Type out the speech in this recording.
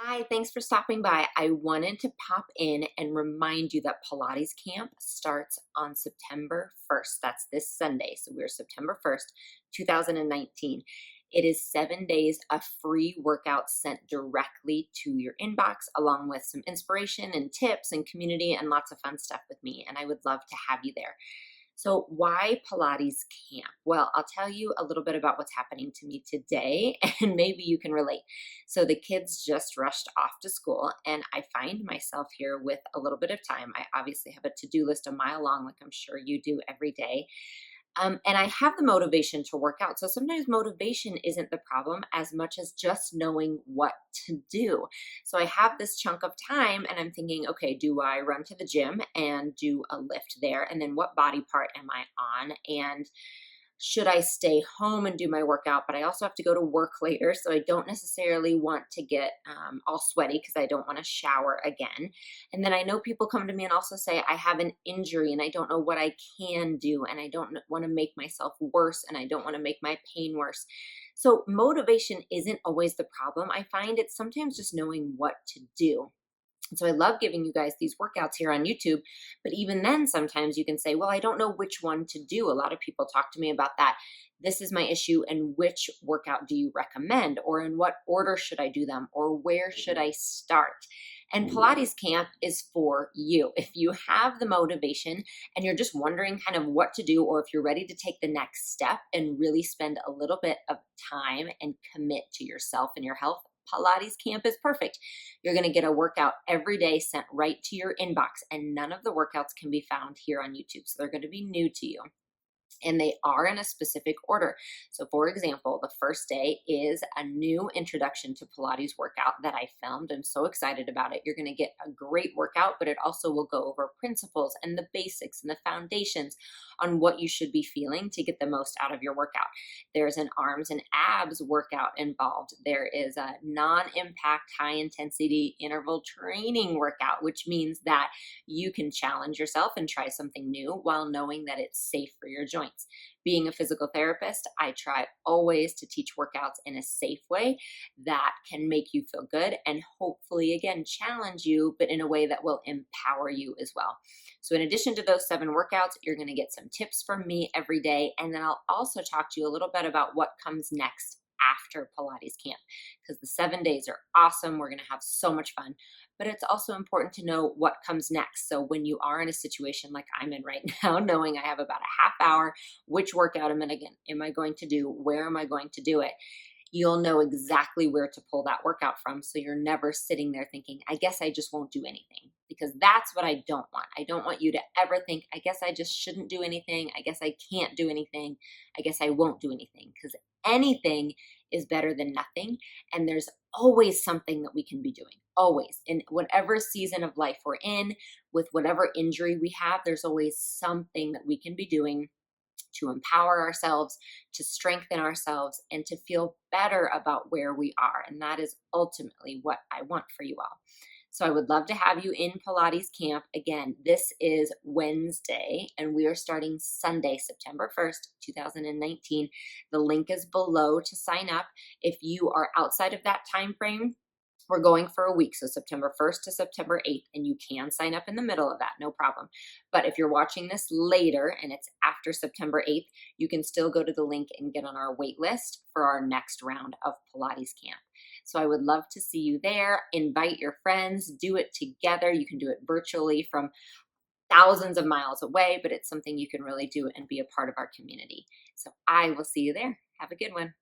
Hi, thanks for stopping by. I wanted to pop in and remind you that Pilates camp starts on September 1st. That's this Sunday. So we're September 1st, 2019. It is 7 days of free workouts sent directly to your inbox, along with some inspiration and tips and community and lots of fun stuff with me. And I would love to have you there. So, why Pilates camp? Well, I'll tell you a little bit about what's happening to me today, and maybe you can relate. So, the kids just rushed off to school, and I find myself here with a little bit of time. I obviously have a to do list a mile long, like I'm sure you do every day. And I have the motivation to work out. So sometimes motivation isn't the problem as much as just knowing what to do. So I have this chunk of time and I'm thinking, okay, do I run to the gym and do a lift there? And then what body part am I on? And should I stay home and do my workout? But I also have to go to work later. So I don't necessarily want to get all sweaty because I don't want to shower again. And then I know people come to me and also say, I have an injury and I don't know what I can do. And I don't want to make myself worse. And I don't want to make my pain worse. So motivation isn't always the problem. I find it's sometimes just knowing what to do. And so I love giving you guys these workouts here on YouTube. But even then, sometimes you can say, well, I don't know which one to do. A lot of people talk to me about that. This is my issue. And which workout do you recommend? Or in what order should I do them? Or where should I start? And Pilates camp is for you. If you have the motivation and you're just wondering kind of what to do, or if you're ready to take the next step and really spend a little bit of time and commit to yourself and your health, Pilates camp is perfect. You're going to get a workout every day sent right to your inbox, and none of the workouts can be found here on YouTube. So they're going to be new to you, and they are in a specific order. So for example, the first day is a new introduction to Pilates workout that I filmed. I'm so excited about it. You're going to get a great workout, but it also will go over principles and the basics and the foundations on what you should be feeling to get the most out of your workout. There's an arms and abs workout involved. There is a non-impact high intensity interval training workout, which means that you can challenge yourself and try something new while knowing that it's safe for your joints. Being a physical therapist, I try always to teach workouts in a safe way that can make you feel good and hopefully, again, challenge you, but in a way that will empower you as well. So, in addition to those 7 workouts, you're going to get some tips from me every day. And then I'll also talk to you a little bit about what comes next after Pilates camp, because the 7 days are awesome. We're going to have so much fun, but it's also important to know what comes next. So when you are in a situation like I'm in right now, knowing I have about a half hour, which workout am I going to do? Where am I going to do it? You'll know exactly where to pull that workout from. So you're never sitting there thinking, I guess I just won't do anything, because that's what I don't want. I don't want you to ever think, I guess I just shouldn't do anything. I guess I can't do anything. I guess I won't do anything, because anything is better than nothing. And there's always something that we can be doing, always. In whatever season of life we're in, with whatever injury we have, there's always something that we can be doing to empower ourselves, to strengthen ourselves, and to feel better about where we are. And that is ultimately what I want for you all. So I would love to have you in Pilates camp. Again, this is Wednesday, and we are starting Sunday, September 1st, 2019. The link is below to sign up. If you are outside of that time frame, we're going for a week, so September 1st to September 8th, and you can sign up in the middle of that, no problem. But if you're watching this later and it's after September 8th, you can still go to the link and get on our wait list for our next round of Pilates camp. So I would love to see you there. Invite your friends, do it together. You can do it virtually from thousands of miles away, but it's something you can really do and be a part of our community. So I will see you there. Have a good one.